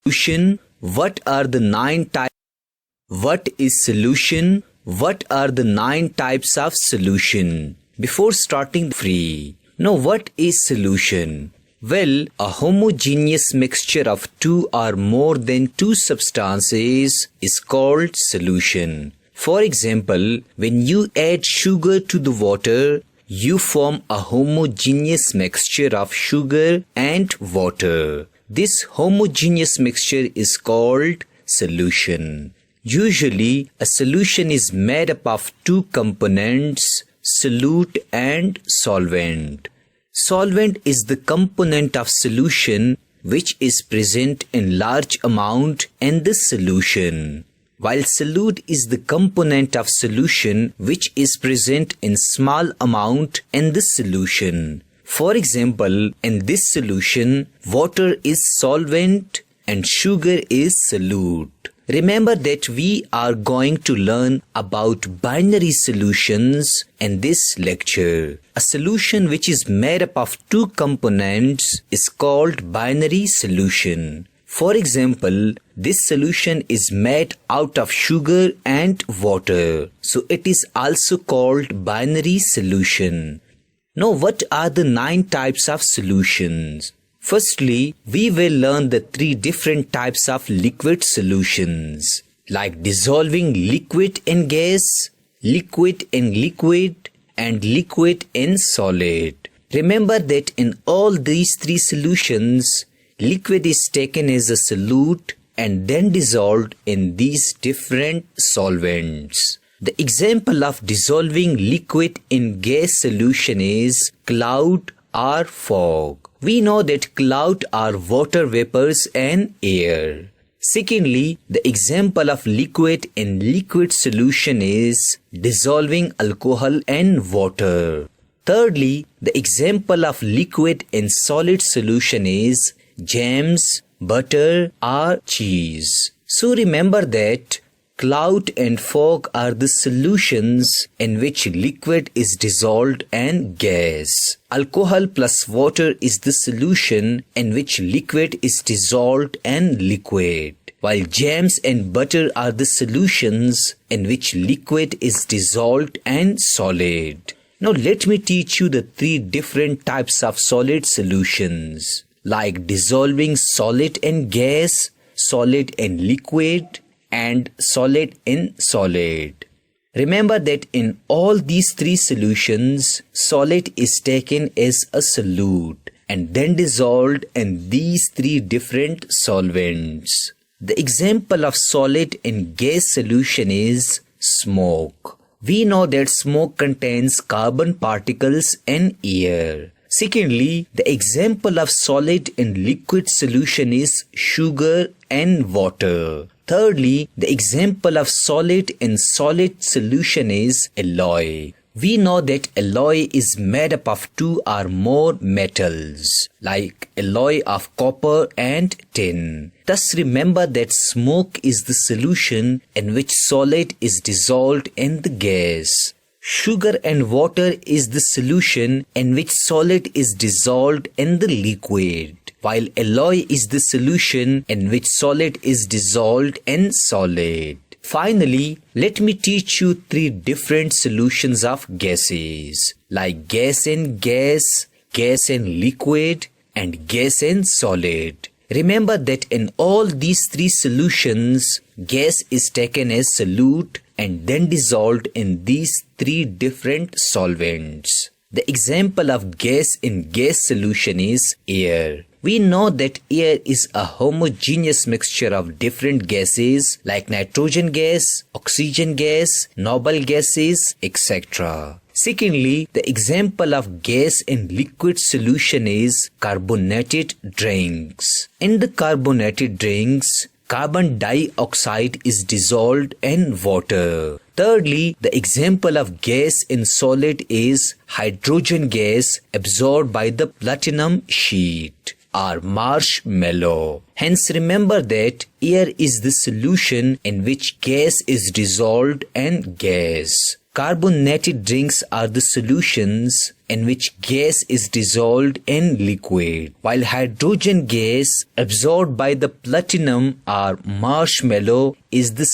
Solution. What are the 9 types? What is solution? What are the 9 types of solution? Before starting free. Now what is solution? Well, a homogeneous mixture of 2 or more than 2 substances is called solution. For example, when you add sugar to the water, you form a homogeneous mixture of sugar and water. This homogeneous mixture is called solution. Usually, a solution is made up of 2 components, solute and solvent. Solvent is the component of solution which is present in large amount in the solution, while solute is the component of solution which is present in small amount in the solution. For example, in this solution, water is solvent and sugar is solute. Remember that we are going to learn about binary solutions in this lecture. A solution which is made up of 2 components is called binary solution. For example, this solution is made out of sugar and water, so it is also called binary solution. Now, what are the 9 types of solutions? Firstly, we will learn the 3 different types of liquid solutions, like dissolving liquid in gas, liquid in liquid, and liquid in solid. Remember that in all these 3 solutions, liquid is taken as a solute and then dissolved in these different solvents. The example of dissolving liquid in gas solution is cloud or fog. We know that cloud are water vapors and air. Secondly, the example of liquid in liquid solution is dissolving alcohol and water. Thirdly, the example of liquid in solid solution is jams, butter or cheese. So remember that cloud and fog are the solutions in which liquid is dissolved and gas. Alcohol plus water is the solution in which liquid is dissolved and liquid, while jams and butter are the solutions in which liquid is dissolved and solid. Now let me teach you the 3 different types of solid solutions, like dissolving solid in gas, solid in liquid, and solid in solid. Remember that in all these 3 solutions, solid is taken as a solute and then dissolved in these 3 different solvents. The example of solid in gas solution is smoke. We know that smoke contains carbon particles in air. Secondly, the example of solid in liquid solution is sugar and water. Thirdly, the example of solid in solid solution is alloy. We know that alloy is made up of 2 or more metals, like alloy of copper and tin. Thus remember that smoke is the solution in which solid is dissolved in the gas. Sugar and water is the solution in which solid is dissolved in the liquid, while alloy is the solution in which solid is dissolved in solid. Finally, let me teach you 3 different solutions of gases, like gas in gas, gas in liquid, and gas in solid. Remember that in all these 3 solutions, gas is taken as solute and then dissolved in these 3 different solvents. The example of gas in gas solution is air. We know that air is a homogeneous mixture of different gases like nitrogen gas, oxygen gas, noble gases, etc. Secondly, the example of gas in liquid solution is carbonated drinks. In the carbonated drinks, carbon dioxide is dissolved in water. Thirdly, the example of gas in solid is hydrogen gas absorbed by the platinum sheet or marshmallow. Hence remember that air is the solution in which gas is dissolved in gas. Carbonated drinks are the solutions in which gas is dissolved in liquid, while hydrogen gas absorbed by the platinum or marshmallow is the